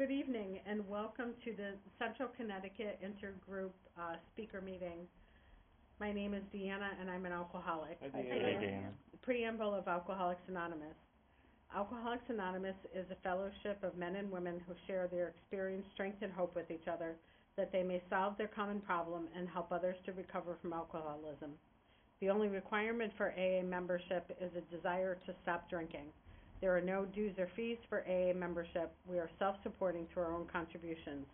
Good evening and welcome to the Central Connecticut Intergroup speaker meeting. My name is Deanna and I'm an alcoholic. Hi, Deanna. Preamble of Alcoholics Anonymous. Alcoholics Anonymous is a fellowship of men and women who share their experience, strength, and hope with each other that they may solve their common problem and help others to recover from alcoholism. The only requirement for AA membership is a desire to stop drinking. There are no dues or fees for AA membership. We are self-supporting through our own contributions.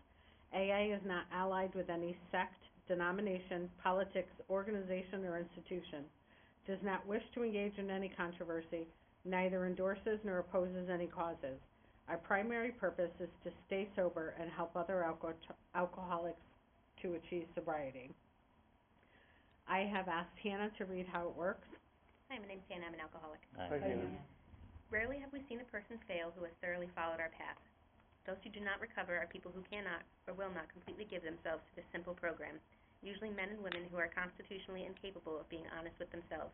AA is not allied with any sect, denomination, politics, organization, or institution. Does not wish to engage in any controversy, neither endorses nor opposes any causes. Our primary purpose is to stay sober and help other alcoholics to achieve sobriety. I have asked Hannah to read how it works. Hi, my name's Hannah. I'm an alcoholic. Hi, Hannah. Rarely have we seen a person fail who has thoroughly followed our path. Those who do not recover are people who cannot or will not completely give themselves to this simple program, usually men and women who are constitutionally incapable of being honest with themselves.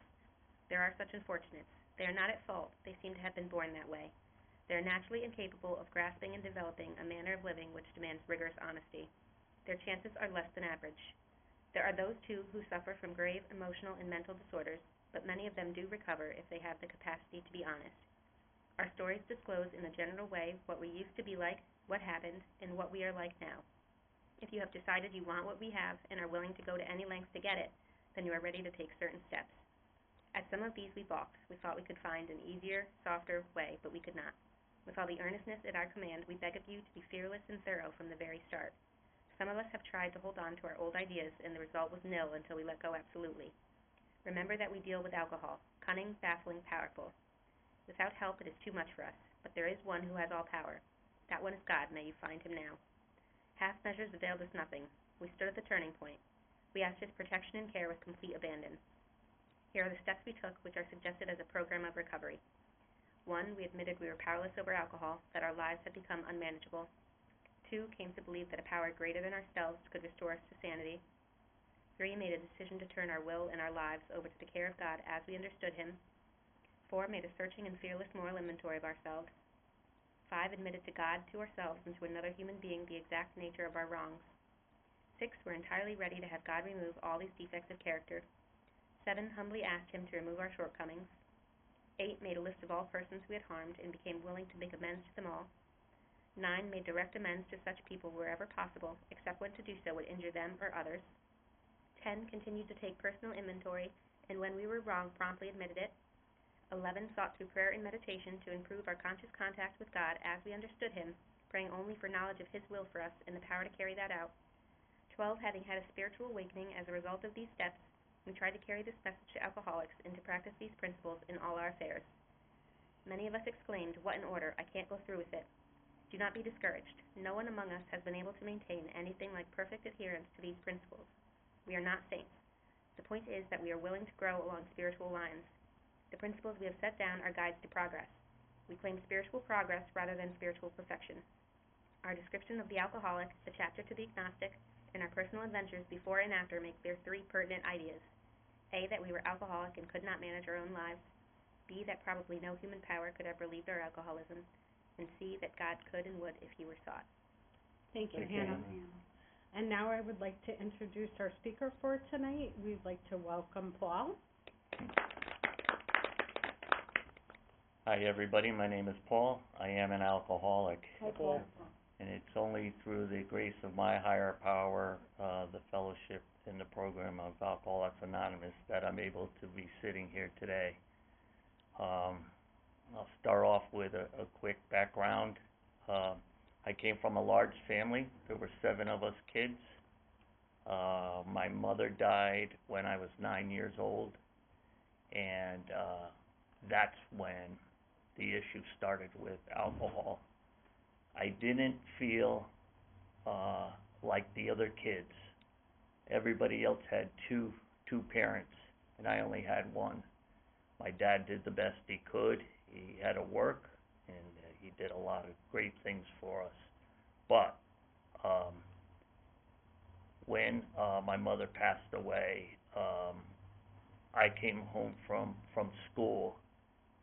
There are such unfortunates. They are not at fault. They seem to have been born that way. They are naturally incapable of grasping and developing a manner of living which demands rigorous honesty. Their chances are less than average. There are those, too, who suffer from grave emotional and mental disorders, but many of them do recover if they have the capacity to be honest. Our stories disclose in a general way what we used to be like, what happened, and what we are like now. If you have decided you want what we have and are willing to go to any lengths to get it, then you are ready to take certain steps. At some of these we balked. We thought we could find an easier, softer way, but we could not. With all the earnestness at our command, we beg of you to be fearless and thorough from the very start. Some of us have tried to hold on to our old ideas, and the result was nil until we let go absolutely. Remember that we deal with alcohol, cunning, baffling, powerful. Without help, it is too much for us, but there is one who has all power. That one is God. May you find him now. Half measures availed us nothing. We stood at the turning point. We asked his protection and care with complete abandon. Here are the steps we took, which are suggested as a program of recovery. 1. We admitted we were powerless over alcohol, that our lives had become unmanageable. 2. Came to believe that a power greater than ourselves could restore us to sanity. 3. Made a decision to turn our will and our lives over to the care of God as we understood him. 4. Made a searching and fearless moral inventory of ourselves. 5. Admitted to God, to ourselves, and to another human being the exact nature of our wrongs. 6. Were entirely ready to have God remove all these defects of character. 7. Humbly asked him to remove our shortcomings. 8. Made a list of all persons we had harmed and became willing to make amends to them all. 9. Made direct amends to such people wherever possible, except when to do so would injure them or others. 10. Continued to take personal inventory, and when we were wrong, promptly admitted it. 11. Sought through prayer and meditation to improve our conscious contact with God as we understood him, praying only for knowledge of his will for us and the power to carry that out. 12. Having had a spiritual awakening as a result of these steps, we tried to carry this message to alcoholics and to practice these principles in all our affairs. Many of us exclaimed, "What an order! I can't go through with it." Do not be discouraged. No one among us has been able to maintain anything like perfect adherence to these principles. We are not saints. The point is that we are willing to grow along spiritual lines. The principles we have set down are guides to progress. We claim spiritual progress rather than spiritual perfection. Our description of the alcoholic, the chapter to the agnostic, and our personal adventures before and after make clear 3 pertinent ideas. A. That we were alcoholic and could not manage our own lives. B. That probably no human power could have relieved our alcoholism. And C. That God could and would if he were sought. Thank you, Hannah. And now I would like to introduce our speaker for tonight. We'd like to welcome Paul. Hi, everybody. My name is Paul. I am an alcoholic. Hi, Paul. And it's only through the grace of my higher power, the fellowship in the program of Alcoholics Anonymous, that I'm able to be sitting here today. I'll start off with a quick background. I came from a large family. There were 7 of us kids. My mother died when I was 9 years old, and that's when the issue started with alcohol. I didn't feel like the other kids. Everybody else had two parents, and I only had one. My dad did the best he could. He had to work, and he did a lot of great things for us. But when my mother passed away, I came home from school,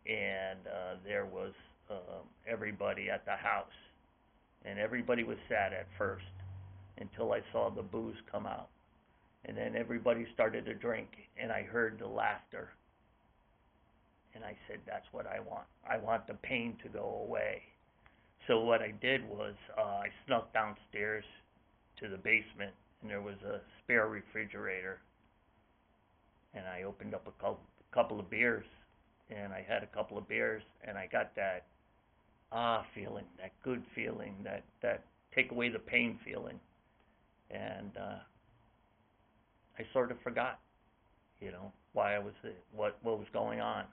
and there was everybody at the house, and everybody was sad at first until I saw the booze come out. And then everybody started to drink, and I heard the laughter. And I said, that's what I want. I want the pain to go away. So what I did was I snuck downstairs to the basement, and there was a spare refrigerator. And I opened up a couple of beers, and I had a couple of beers, and I got that feeling, that good feeling, that take away the pain feeling. And I sort of forgot, why I was, what was going on.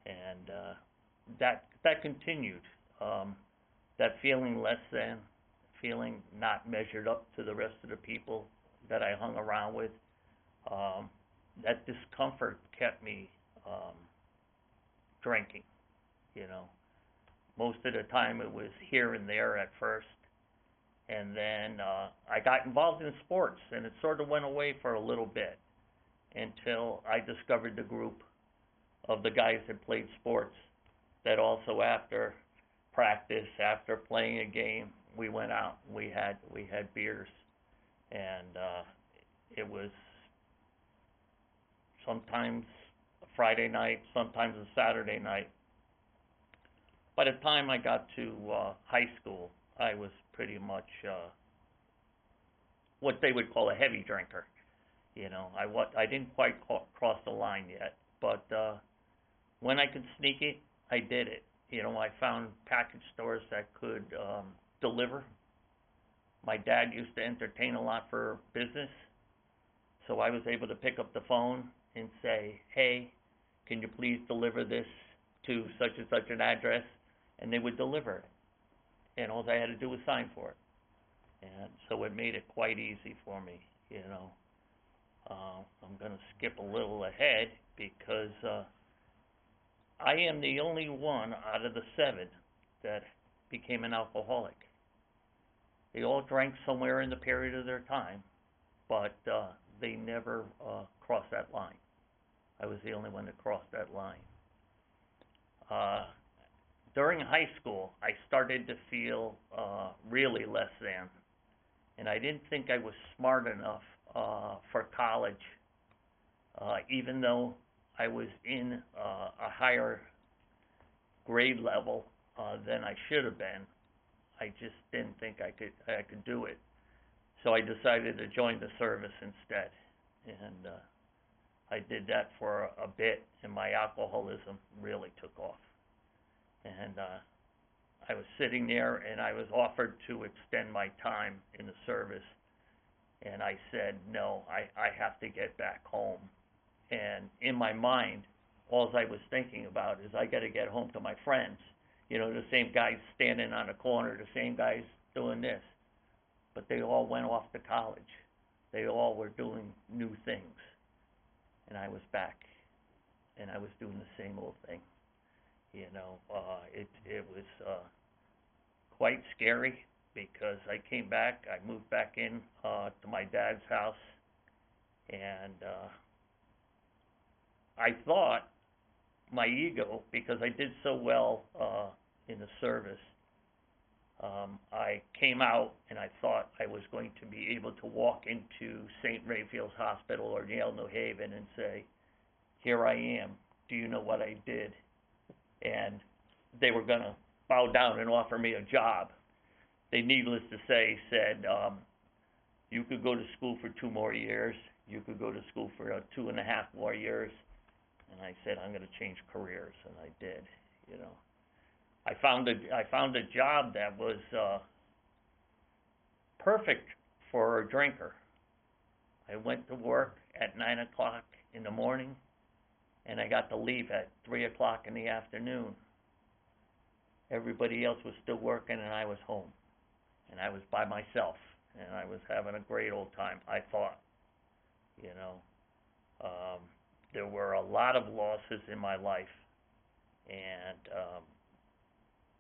And that continued. That feeling less than, feeling not measured up to the rest of the people that I hung around with, that discomfort kept me drinking, Most of the time it was here and there at first. And then I got involved in sports, and it sort of went away for a little bit until I discovered the group of the guys that played sports, that also after practice, after playing a game, we went out and we had beers, and it was sometimes a Friday night, sometimes a Saturday night. By the time I got to high school, I was pretty much what they would call a heavy drinker. I didn't quite cross the line yet, but when I could sneak it, I did it. I found package stores that could deliver. My dad used to entertain a lot for business, so I was able to pick up the phone and say, hey, can you please deliver this to such and such an address? And they would deliver it. And all I had to do was sign for it. And so it made it quite easy for me, I'm going to skip a little ahead because I am the only one out of the 7 that became an alcoholic. They all drank somewhere in the period of their time, but they never crossed that line. I was the only one that crossed that line. During high school, I started to feel really less than, and I didn't think I was smart enough for college, even though I was in a higher grade level than I should have been. I just didn't think I could do it, so I decided to join the service instead, and I did that for a bit, and my alcoholism really took off. And I was sitting there, and I was offered to extend my time in the service, and I said, no, I have to get back home. And in my mind, all I was thinking about is I got to get home to my friends. The same guys standing on the corner, the same guys doing this. But they all went off to college. They all were doing new things. And I was back, and I was doing the same old thing. It was quite scary because I came back. I moved back in to my dad's house, and I thought my ego, because I did so well in the service, I came out and I thought I was going to be able to walk into St. Raphael's Hospital or Yale New Haven and say, here I am, do you know what I did? And they were going to bow down and offer me a job. They, needless to say, said, you could go to school for 2 more years, you could go to school for 2.5 more years. And I said, I'm going to change careers, and I did. I found a job that was perfect for a drinker. I went to work at 9 o'clock in the morning, and I got to leave at 3 o'clock in the afternoon. Everybody else was still working, and I was home, and I was by myself, and I was having a great old time, I thought. There were a lot of losses in my life, and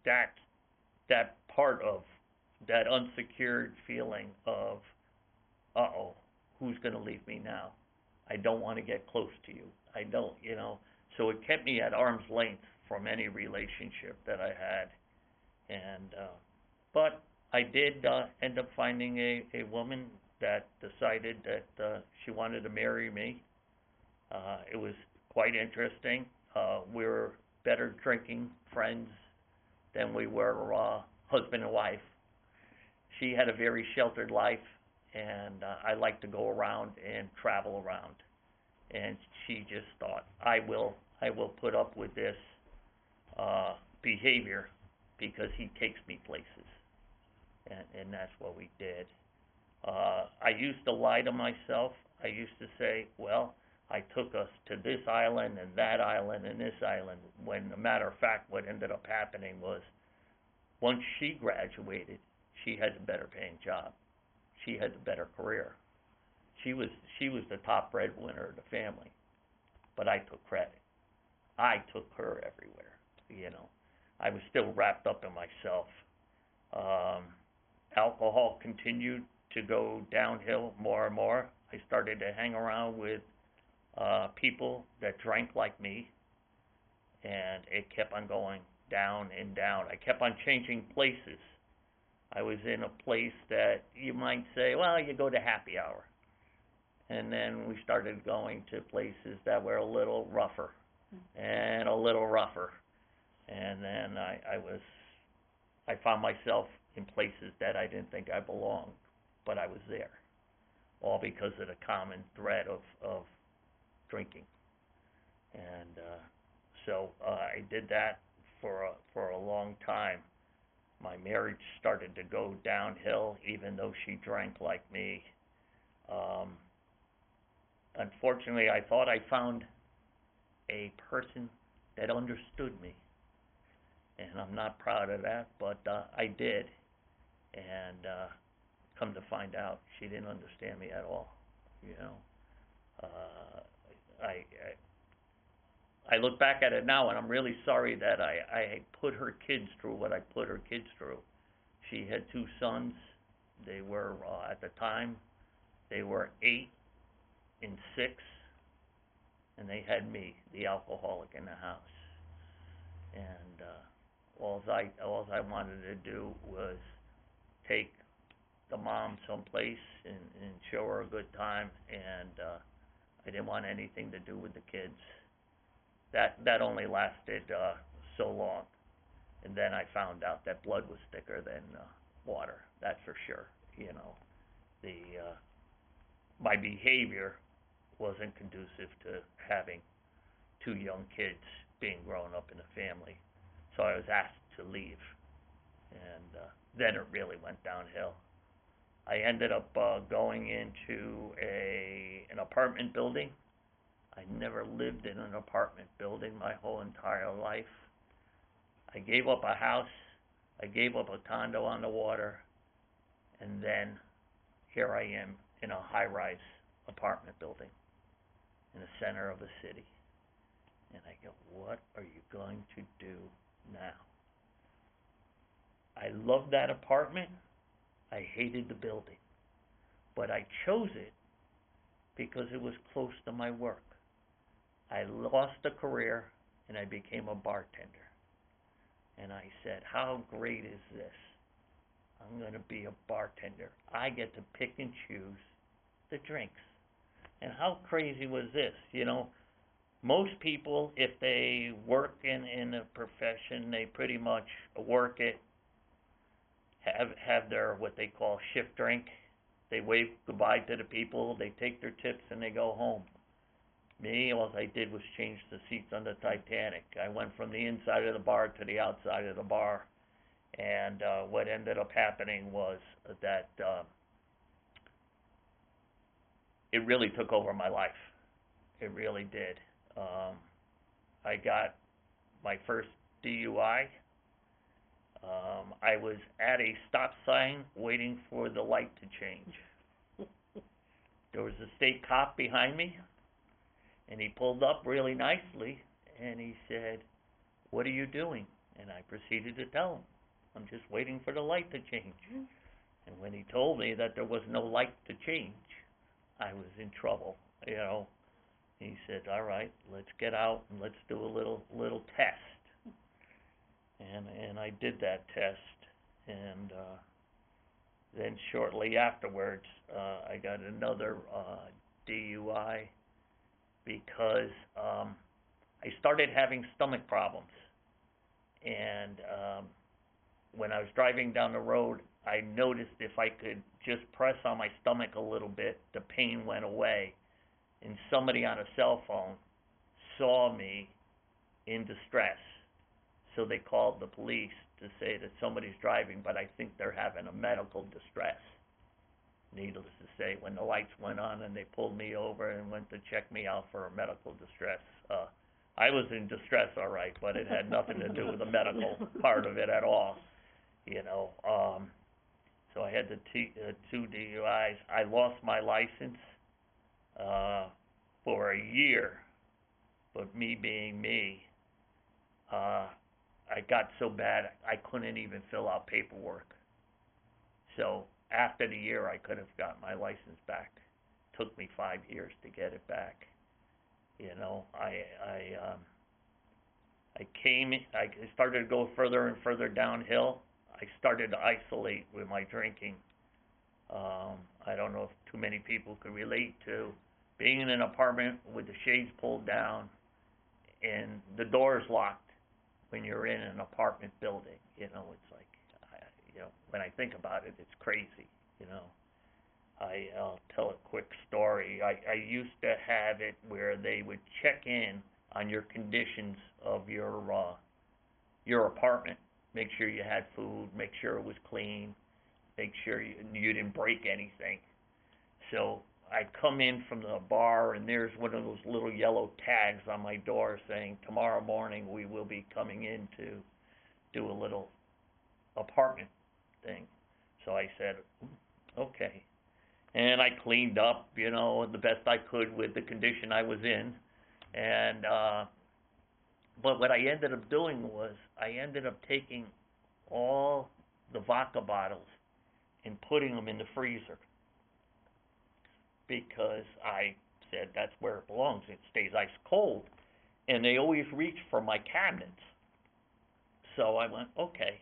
that part of that unsecured feeling of, uh-oh, who's going to leave me now? I don't want to get close to you. I don't, So it kept me at arm's length from any relationship that I had. And but I did, end up finding a woman that decided that, she wanted to marry me. It was quite interesting. We were better drinking friends than we were, husband and wife. She had a very sheltered life, and, I like to go around and travel around. And she just thought, I will put up with this, behavior because he takes me places. And that's what we did. I used to lie to myself. I used to say, well, I took us to this island and that island and this island, when, a matter of fact, what ended up happening was, once she graduated, she had a better paying job. She had a better career. She was the top breadwinner of the family, but I took credit. I took her everywhere, you know. I was still wrapped up in myself. Alcohol continued to go downhill more and more. I started to hang around with people that drank like me, and it kept on going down and down. I kept on changing places. I was in a place that you might say, well, you go to happy hour. And then we started going to places that were a little rougher and a little rougher. And then I found myself in places that I didn't think I belonged, but I was there, all because of the common thread of drinking. And so I did that for a long time. My marriage started to go downhill, even though she drank like me. Unfortunately, I thought I found a person that understood me, and I'm not proud of that, but I did. And come to find out, she didn't understand me at all. You know, I look back at it now, and I'm really sorry that I put her kids through what I put her kids through. She had 2 sons. They were, at the time, they were 8 and 6, and they had me, the alcoholic, in the house. And all I wanted to do was take the mom someplace and show her a good time, and I didn't want anything to do with the kids. That only lasted so long, and then I found out that blood was thicker than water. That's for sure. You know, my behavior wasn't conducive to having 2 young kids being grown up in a family, so I was asked to leave, and then it really went downhill. I ended up going into an apartment building. I never lived in an apartment building my whole entire life. I gave up a house, I gave up a condo on the water, and then here I am in a high-rise apartment building in the center of a city. And I go, what are you going to do now? I loved that apartment. I hated the building. But I chose it because it was close to my work. I lost a career, and I became a bartender. And I said, how great is this? I'm going to be a bartender. I get to pick and choose the drinks. And how crazy was this? You know, most people, if they work in a profession, they pretty much work it, have their what they call shift drink. They wave goodbye to the people, they take their tips, and they go home. Me, all I did was change the seats on the Titanic. I went from the inside of the bar to the outside of the bar. And what ended up happening was that it really took over my life. It really did. I got my first DUI. I was at a stop sign waiting for the light to change. There was a state cop behind me, and he pulled up really nicely, and he said, what are you doing? And I proceeded to tell him, I'm just waiting for the light to change. And when he told me that there was no light to change, I was in trouble, you know. He said, all right, let's get out and let's do a little test. And I did that test, and then shortly afterwards, I got another, DUI because, I started having stomach problems. And, when I was driving down the road, I noticed if I could just press on my stomach a little bit, the pain went away. And somebody on a cell phone saw me in distress. So they called the police to say that somebody's driving, but I think they're having a medical distress. Needless to say, when the lights went on and they pulled me over and went to check me out for a medical distress, I was in distress, all right, but it had nothing to do with the medical part of it at all, you know. So I had the two DUIs. I lost my license for a year, but me being me, I got so bad I couldn't even fill out paperwork. So after the year, I could have got my license back. Took me 5 years to get it back. You know, I started to go further and further downhill. I started to isolate with my drinking. I don't know if too many people could relate to being in an apartment with the shades pulled down and the doors locked when you're in an apartment building. You know, it's like, you know, when I think about it, it's crazy, you know. I'll tell a quick story. I used to have it where they would check in on your conditions of your apartment, make sure you had food, make sure it was clean, make sure you didn't break anything. So I'd come in from the bar and there's one of those little yellow tags on my door saying, tomorrow morning we will be coming in to do a little apartment thing. So I said, okay. And I cleaned up, you know, the best I could with the condition I was in. And, but what I ended up doing was I ended up taking all the vodka bottles and putting them in the freezer. Because I said that's where it belongs. It stays ice cold. And they always reach for my cabinets. So I went, okay.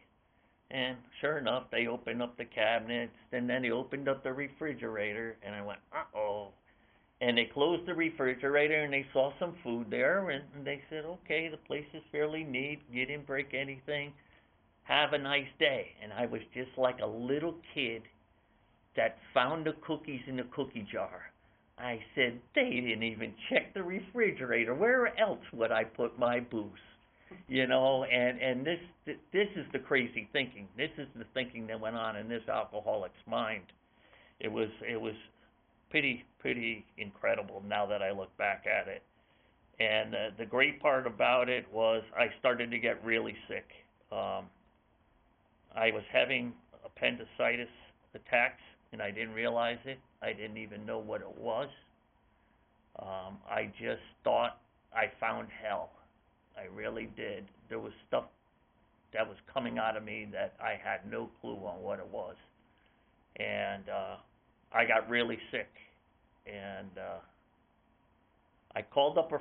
And sure enough, they opened up the cabinets, and then they opened up the refrigerator, and I went, uh-oh. And they closed the refrigerator, and they saw some food there, and they said, okay, the place is fairly neat. You didn't break anything. Have a nice day. And I was just like a little kid that found the cookies in the cookie jar. I said, they didn't even check the refrigerator. Where else would I put my booze? You know, and this is the crazy thinking. This is the thinking that went on in this alcoholic's mind. It was pretty incredible now that I look back at it. And the great part about it was I started to get really sick. I was having appendicitis attacks, and I didn't realize it. I didn't even know what it was. I just thought I found hell. I really did. There was stuff that was coming out of me that I had no clue on what it was. And I got really sick. And I called up a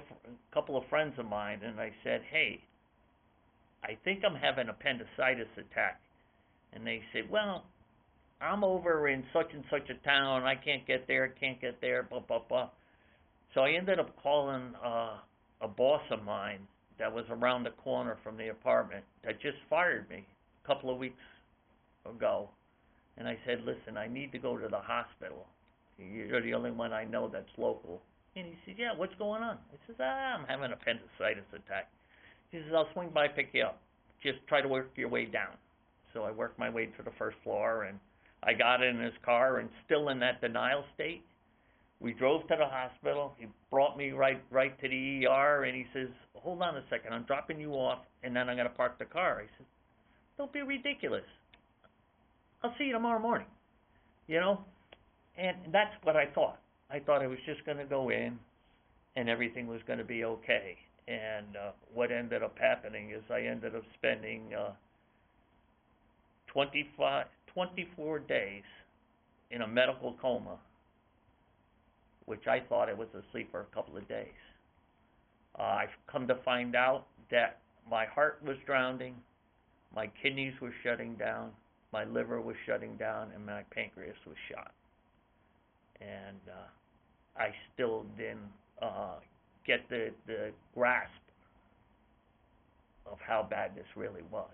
couple of friends of mine, and I said, hey, I think I'm having appendicitis attack. And they said, well, I'm over in such and such a town. I can't get there, blah, blah, blah. So I ended up calling a boss of mine that was around the corner from the apartment that just fired me a couple of weeks ago. And I said, listen, I need to go to the hospital. You're the only one I know that's local. And he said, yeah, what's going on? I said, I'm having an appendicitis attack. He says, I'll swing by, pick you up. Just try to work your way down. So I worked my way to the first floor, and I got in his car, and still in that denial state. We drove to the hospital. He brought me right to the ER, and he says, hold on a second, I'm dropping you off, and then I'm going to park the car. I said, don't be ridiculous. I'll see you tomorrow morning, you know? And that's what I thought. I thought I was just going to go in, and everything was going to be okay. And what ended up happening is I ended up spending 24 days in a medical coma, which I thought I was asleep for a couple of days. I've come to find out that my heart was drowning, my kidneys were shutting down, my liver was shutting down and my pancreas was shot. And I still didn't get the grasp of how bad this really was.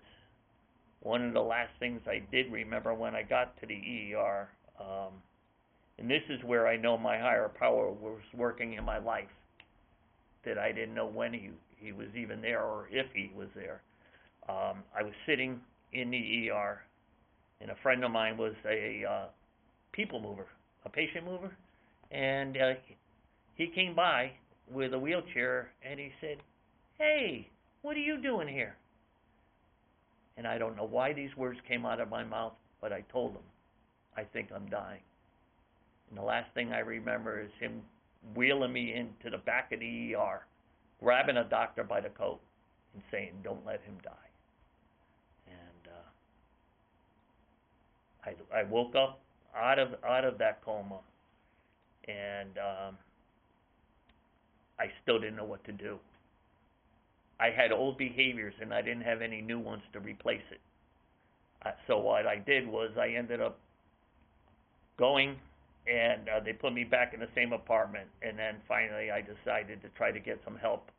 One of the last things I did remember when I got to the ER, and this is where I know my higher power was working in my life, that I didn't know when he was even there or if he was there. I was sitting in the ER, and a friend of mine was a people mover, a patient mover, and he came by with a wheelchair, and he said, "Hey, what are you doing here?" And I don't know why these words came out of my mouth, but I told him, "I think I'm dying." And the last thing I remember is him wheeling me into the back of the ER, grabbing a doctor by the coat and saying, "Don't let him die." And I woke up out of that coma, and I still didn't know what to do. I had old behaviors, and I didn't have any new ones to replace it. So what I did was I ended up going, and they put me back in the same apartment, and then finally I decided to try to get some help.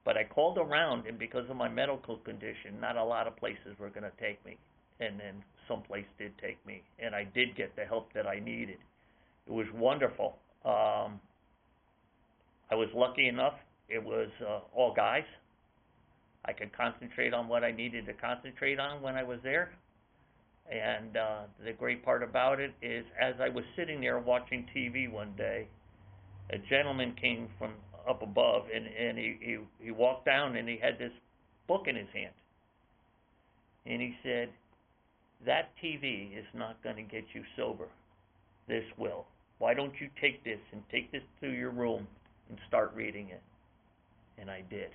But I called around, and because of my medical condition, not a lot of places were going to take me. And then some place did take me, and I did get the help that I needed. It was wonderful. I was lucky enough, it was all guys. I could concentrate on what I needed to concentrate on when I was there. And the great part about it is, as I was sitting there watching TV one day, a gentleman came from up above, and he walked down, and he had this book in his hand. And he said, "That TV is not going to get you sober. This will. Why don't you take this to your room and start reading it?" And I did.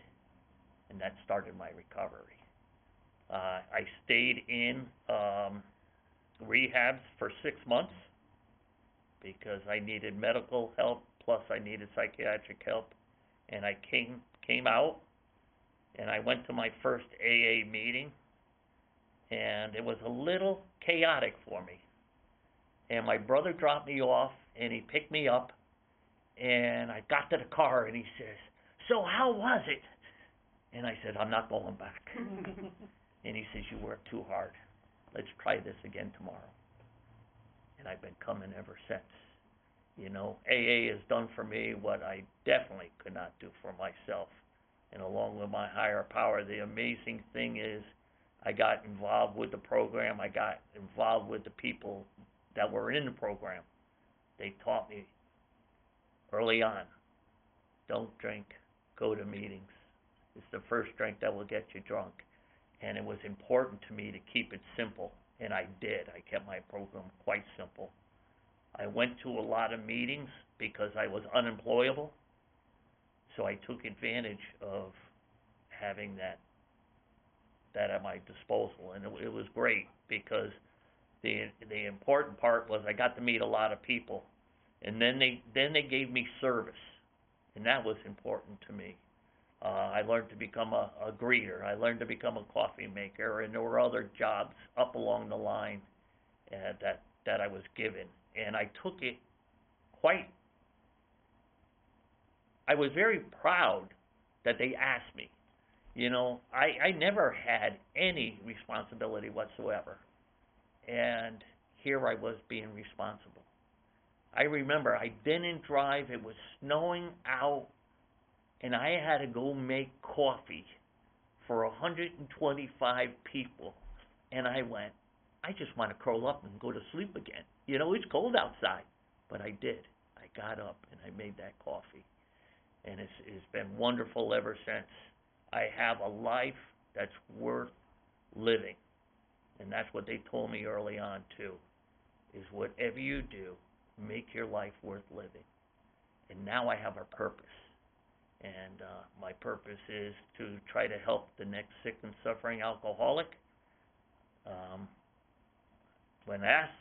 And that started my recovery. I stayed in rehabs for 6 months because I needed medical help, plus I needed psychiatric help. And I came out, and I went to my first AA meeting, and it was a little chaotic for me. And my brother dropped me off, and he picked me up, and I got to the car, and he says, "So how was it?" And I said, "I'm not going back." And he says, "You worked too hard. Let's try this again tomorrow." And I've been coming ever since. You know, AA has done for me what I definitely could not do for myself. And along with my higher power, the amazing thing is I got involved with the program. I got involved with the people that were in the program. They taught me early on, don't drink, go to meetings. It's the first drink that will get you drunk. And it was important to me to keep it simple, and I did. I kept my program quite simple. I went to a lot of meetings because I was unemployable, so I took advantage of having that at my disposal, and it was great because the important part was I got to meet a lot of people, and then they gave me service, and that was important to me. I learned to become a greeter. I learned to become a coffee maker, and there were other jobs up along the line that I was given, and I took it I was very proud that they asked me. You know, I never had any responsibility whatsoever, and here I was being responsible. I remember I didn't drive. It was snowing out, and I had to go make coffee for 125 people. And I went, I just want to curl up and go to sleep again. You know, it's cold outside. But I did. I got up and I made that coffee. And it's been wonderful ever since. I have a life that's worth living. And that's what they told me early on, too, is whatever you do, make your life worth living. And now I have a purpose. And my purpose is to try to help the next sick and suffering alcoholic. When asked,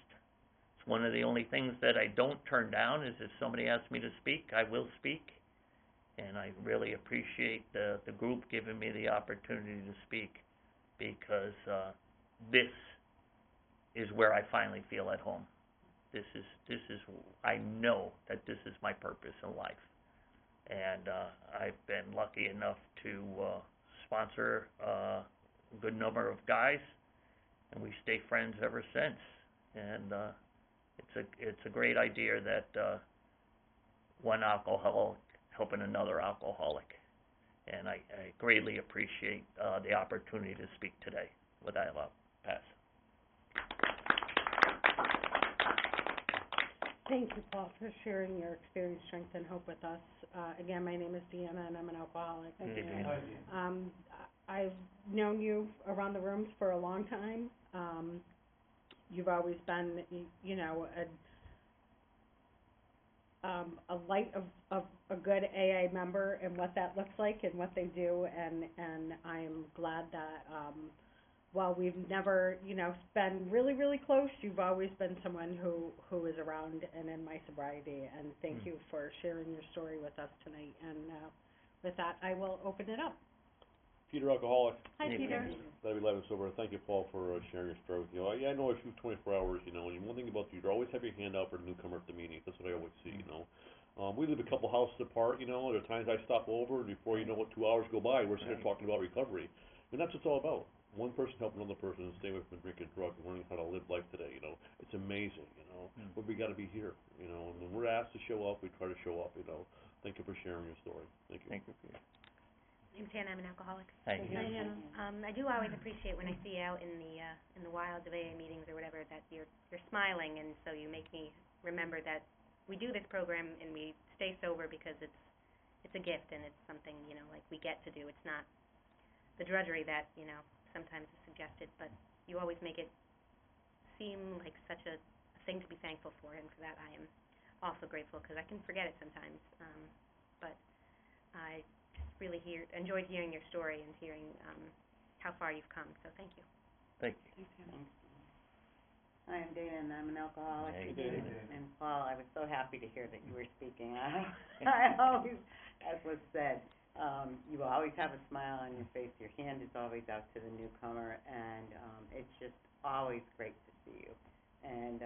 it's one of the only things that I don't turn down is if somebody asks me to speak, I will speak. And I really appreciate the group giving me the opportunity to speak, because this is where I finally feel at home. This is, I know that this is my purpose in life. And, I've been lucky enough to, sponsor, a good number of guys, and we stay friends ever since. And, it's a great idea that, one alcoholic helping another alcoholic. And I greatly appreciate, the opportunity to speak today. With that, I'll pass. Thank you, Paul, for sharing your experience, strength, and hope with us. Again, my name is Deanna, and I'm an alcoholic. Hey, Deanna. I've known you around the rooms for a long time. You've always been, you know, a light of a good AA member and what that looks like and what they do, and I'm glad that, while we've never, you know, been really, really close, you've always been someone who is around and in my sobriety, and thank you for sharing your story with us tonight. And, with that, I will open it up. Peter, alcoholic. Hi, Hey, Peter. Glad we live and sober. Thank you, Paul, for sharing your story with you. I know I shoot 24 hours, you know, and one thing about you always have your hand out for the newcomer at the meeting. That's what I always see, you know. We live a couple houses apart, you know. There are times I stop over, and before you know it, 2 hours go by, we're sitting there talking about recovery. And that's what it's all about. One person helping another person and stay away from drinking and drugs and learning how to live life today, you know. It's amazing, you know. But we got to be here, you know. And when we're asked to show up, we try to show up, you know. Thank you for sharing your story. Thank you. Thank you, Peter. My name's Hannah, I'm an alcoholic. Thank you. I do always appreciate when I see you out in the wilds of AA meetings or whatever that you're smiling, and so you make me remember that we do this program and we stay sober because it's a gift and it's something, you know, like we get to do. It's not the drudgery that, you know, sometimes is suggested, but you always make it seem like such a thing to be thankful for, and for that I am also grateful, because I can forget it sometimes. But I just really enjoyed hearing your story and hearing how far you've come, so thank you. Thank you. Hi, I'm Dana, and I'm an alcoholic. Hey, Dana. And Paul, I was so happy to hear that you were speaking. I always, as was said, you always have a smile on your face. Your hand is always out to the newcomer, and it's just always great to see you. And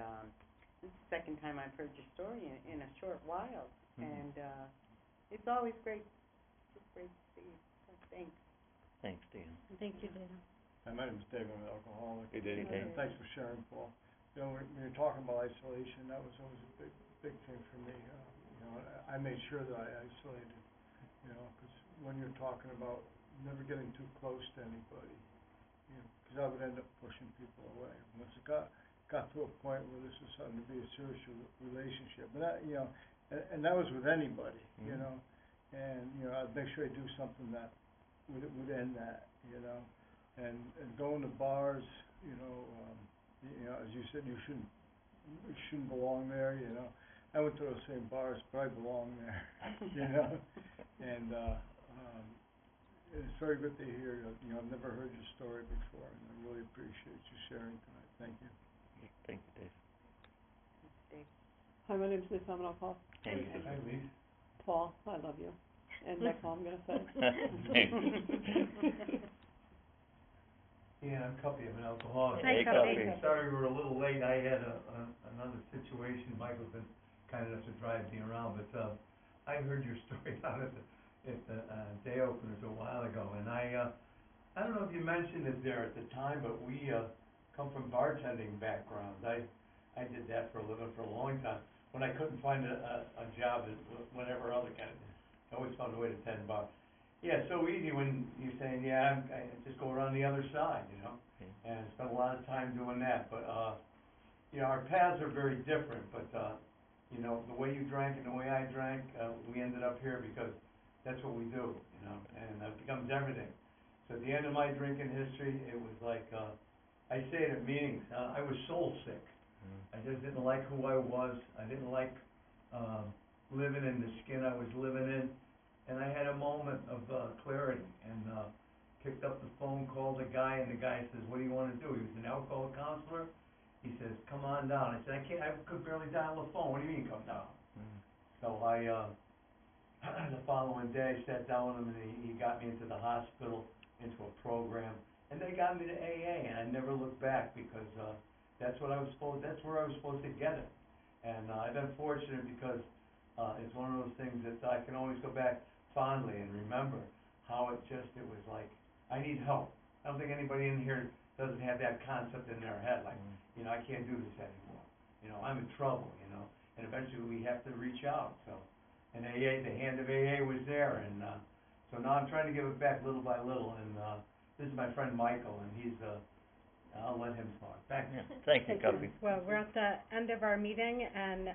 this is the second time I've heard your story in a short while, and it's always great. It's just great to see you. So thanks. Thanks, Dan. Thank you, Dana. Hi, my name is Dave. I'm an alcoholic. Hey, Dave. Hey, Dave. Thanks for sharing, Paul. You know, when you're talking about isolation, that was always a big thing for me. You know, I made sure that I isolated, you know, because when you're talking about never getting too close to anybody, you know, because I would end up pushing people away. Once it got to a point where this was starting to be a serious relationship, and that, you know, and that was with anybody, you know, and, you know, I'd make sure I do something that would end that, you know, and going to bars, you know, as you said, you shouldn't belong there, you know. I went to those same bars, but I belong there, you know. And it's very good to hear. You know, I've never heard your story before, and I really appreciate you sharing tonight. Thank you. Thank you, Dave. Dave. Hi, my name's Lisa. I'm an alcoholic. Thank you. Hi, Lee. Paul, I love you. And that's all I'm going to say. Thank you. Yeah, I'm Cuppy, I'm an alcoholic. Hey, Cuppy. Sorry we're a little late, I had another situation, Michael's been kind enough to drive me around, but, I heard your story out at the day openers a while ago, and I don't know if you mentioned it there at the time, but we, come from bartending backgrounds. I did that for a living for a long time, when I couldn't find a job, whatever other kind of, I always found a way to tend bar. Yeah, so easy when you're saying, yeah, I just go around the other side, you know, and spent a lot of time doing that. But, you know, our paths are very different, but, you know, the way you drank and the way I drank, we ended up here because that's what we do, you know, and it becomes everything. So at the end of my drinking history, it was like, I say it at meetings, I was soul sick. I just didn't like who I was. I didn't like living in the skin I was living in. And I had a moment of clarity and picked up the phone, called the guy, and the guy says, "What do you want to do?" He was an alcohol counselor. He says, "Come on down." I said, I could barely dial the phone. What do you mean come down? So I, the following day, sat down with him, and he got me into the hospital, into a program. And they got me to AA, and I never looked back because That's where I was supposed to get it. And, I've been fortunate because, it's one of those things that I can always go back fondly and remember how it was like, I need help. I don't think anybody in here doesn't have that concept in their head, like, you know, I can't do this anymore. You know, I'm in trouble, you know, and eventually we have to reach out, so. And AA, the hand of AA was there, and, so now I'm trying to give it back little by little, and, this is my friend Michael, and he's, I'll let him talk. Thanks. Yeah, thank you, Guppy. Well, we're at the end of our meeting, and,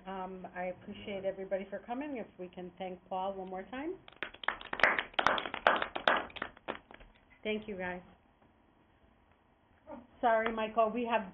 I appreciate everybody for coming. If we can thank Paul one more time. Thank you, guys. Sorry, Michael, we have